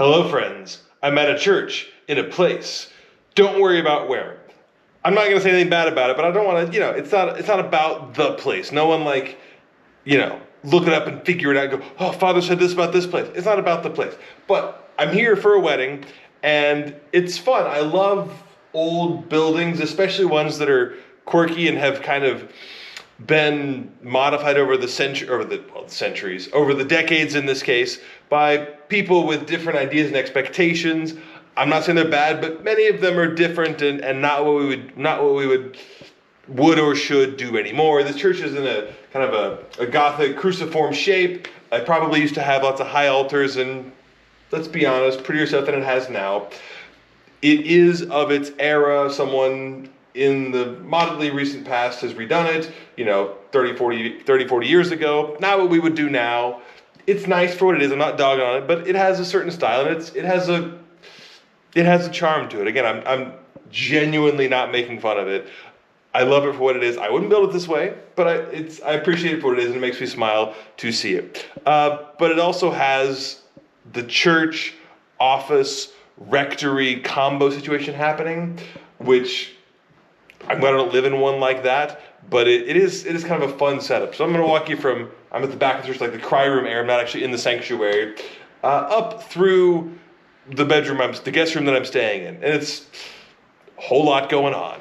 Hello, friends. I'm at a church in a place. Don't worry about where. I'm not going to say anything bad about it, but I don't want to, it's not about the place. No one look it up and figure it out and go, oh, Father said this about this place. It's not about the place. But I'm here for a wedding, and it's fun. I love old buildings, especially ones that are quirky and have kind of been modified over the centuries, over the decades in this case, by people with different ideas and expectations. I'm not saying they're bad, but many of them are different and not what we would or should do anymore. This church is in a kind of a Gothic cruciform shape. It probably used to have lots of high altars and, let's be honest, prettier stuff than it has now. It is of its era. Someone in the moderately recent past has redone it, 30, 40 years ago. Not what we would do now. It's nice for what it is. I'm not dogging on it, but it has a certain style, and it has a charm to it. Again, I'm genuinely not making fun of it. I love it for what it is. I wouldn't build it this way, but I appreciate it for what it is, and it makes me smile to see it. But it also has the church, office, rectory combo situation happening, which I'm glad I don't live in one like that, but it is kind of a fun setup. So I'm going to walk you from, I'm at the back of the church, like the cry room area. I'm not actually in the sanctuary, up through the bedroom, the guest room that I'm staying in. And it's a whole lot going on.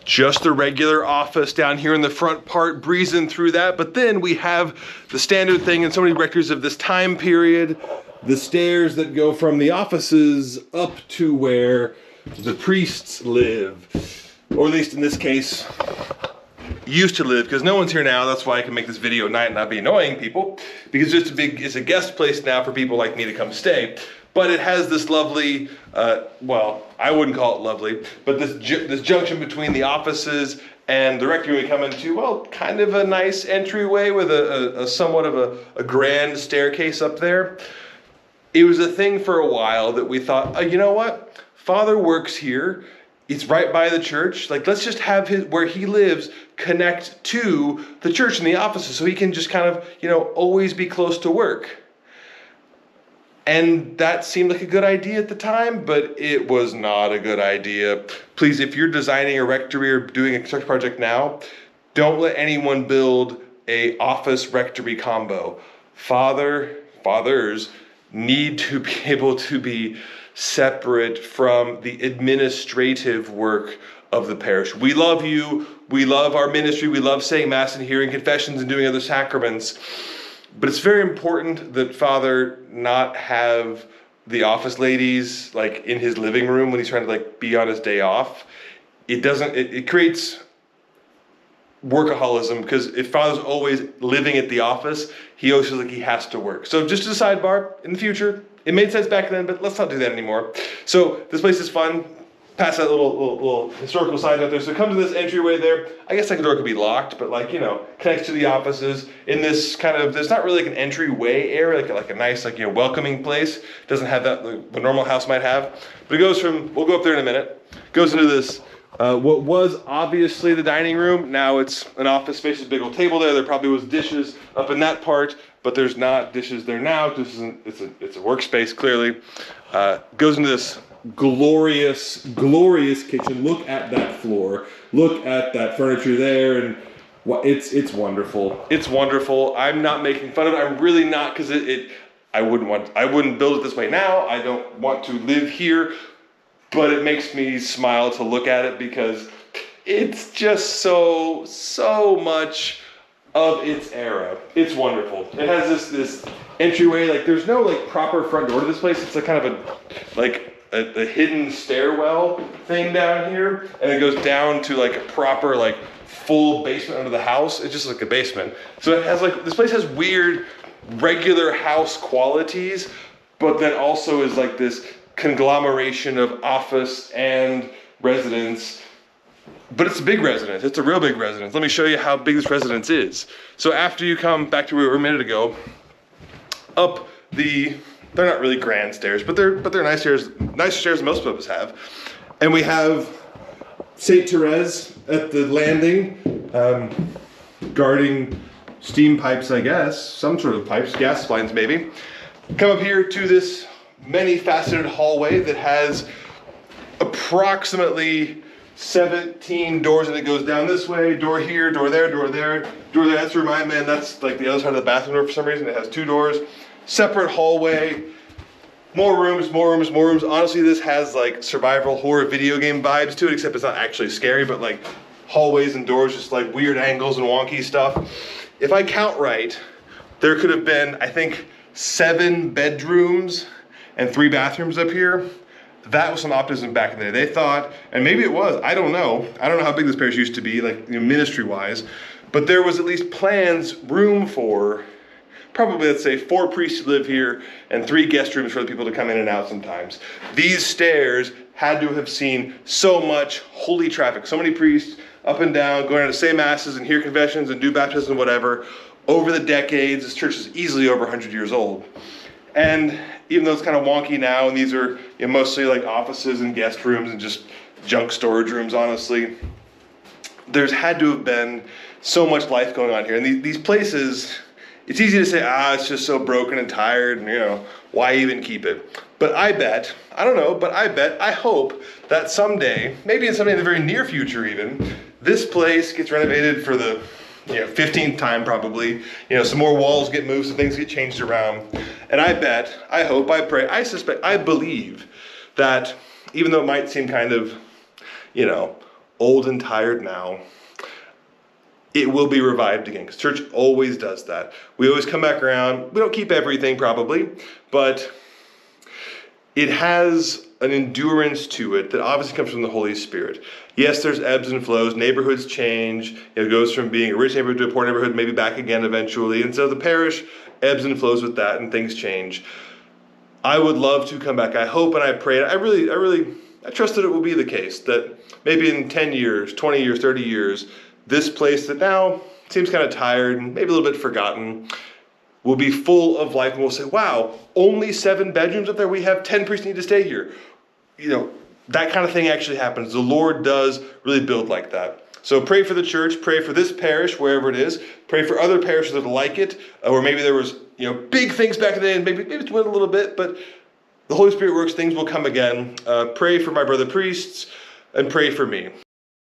Just a regular office down here in the front part, breezing through that. But then we have the standard thing in so many rectories of this time period, the stairs that go from the offices up to where the priests live, or at least in this case, used to live, because no one's here now. That's why I can make this video at night and not be annoying people, because it's a guest place now for people like me to come stay. But it has this lovely, I wouldn't call it lovely, but this junction between the offices and the rectory we come into, kind of a nice entryway with a somewhat of a grand staircase up there. It was a thing for a while that we thought, you know what? Father works here. It's right by the church. Let's just have where he lives connect to the church and the offices so he can just kind of, always be close to work. And that seemed like a good idea at the time, but it was not a good idea. Please, if you're designing a rectory or doing a construction project now, don't let anyone build a office rectory combo. Fathers need to be able to be separate from the administrative work of the parish. We love you. We love our ministry. We love saying Mass and hearing confessions and doing other sacraments. But it's very important that Father not have the office ladies in his living room when he's trying to be on his day off. It creates workaholism, because if Father's always living at the office, he always feels like he has to work. So just as a sidebar, in the future, it made sense back then, but let's not do that anymore. So this place is fun. Past that little historical sign out there. So come to this entryway there. I guess the door could be locked, but connects to the offices in this kind of, there's not really an entryway area, like a nice, welcoming place. Doesn't have that the normal house might have. But it goes from, we'll go up there in a minute, goes into this, what was obviously the dining room. Now it's an office space, a big old table there. There probably was dishes up in that part, but there's not dishes there now. It's a workspace, clearly. Goes into this glorious kitchen. Look at that floor. Look at that furniture there, and it's wonderful. It's wonderful. I'm not making fun of it. I'm really not, because I wouldn't build it this way now. I don't want to live here, but it makes me smile to look at it, because it's just so much of its era. It's wonderful. It has this entryway. There's no proper front door to this place. It's a kind of a hidden stairwell thing down here, and it goes down to a proper full basement under the house. It's just like a basement. So it has this place has weird regular house qualities, but then also is this conglomeration of office and residence. But it's a big residence. It's a real big residence. Let me show you how big this residence is. So after you come back to where we were a minute ago, up they're not really grand stairs, but they're nice stairs, nicer stairs than most of us have. And we have St. Therese at the landing. guarding steam pipes, I guess, some sort of pipes, gas lines maybe. Come up here to this many-faceted hallway that has approximately 17 doors, and it goes down this way, door here, door there, door there, door there. That's where my man, that's like the other side of the bathroom door for some reason. It has 2 doors, separate hallway, more rooms, more rooms, more rooms. Honestly, this has like survival horror video game vibes to it, except it's not actually scary, but like hallways and doors, just like weird angles and wonky stuff. If I count right, there could have been, I think, 7 bedrooms and 3 bathrooms up here. That was some optimism back in the day. They thought, and maybe it was, I don't know how big this parish used to be, like, ministry-wise, but there was at least plans, room for probably, let's say, 4 priests to live here and 3 guest rooms for the people to come in and out sometimes. These stairs had to have seen so much holy traffic, so many priests up and down, going out to say masses and hear confessions and do baptisms and whatever. Over the decades, this church is easily over 100 years old. And even though it's kind of wonky now, and these are mostly like offices and guest rooms and just junk storage rooms, honestly, there's had to have been so much life going on here. And these places, it's easy to say, it's just so broken and tired, and why even keep it? But I bet, I don't know, but I hope that someday, maybe in the very near future even, this place gets renovated for the 15th time probably. Some more walls get moved, some things get changed around. And I bet, I hope, I pray, I suspect, I believe that even though it might seem kind of, old and tired now, it will be revived again, because church always does that. We always come back around. We don't keep everything probably, but it has an endurance to it that obviously comes from the Holy Spirit. Yes, there's ebbs and flows. Neighborhoods change. It goes from being a rich neighborhood to a poor neighborhood, maybe back again eventually. And so the parish ebbs and flows with that, and things change. I would love to come back. I hope and I pray. I trust that it will be the case, that maybe in 10 years, 20 years, 30 years, this place that now seems kind of tired and maybe a little bit forgotten will be full of life, and we'll say, wow, only 7 bedrooms up there? We have 10 priests need to stay here. That kind of thing actually happens. The Lord does really build like that. So pray for the church, pray for this parish, wherever it is. Pray for other parishes that are like it, or maybe there was, big things back in the day, and maybe it's went a little bit, but the Holy Spirit works, things will come again. Pray for my brother priests, and pray for me.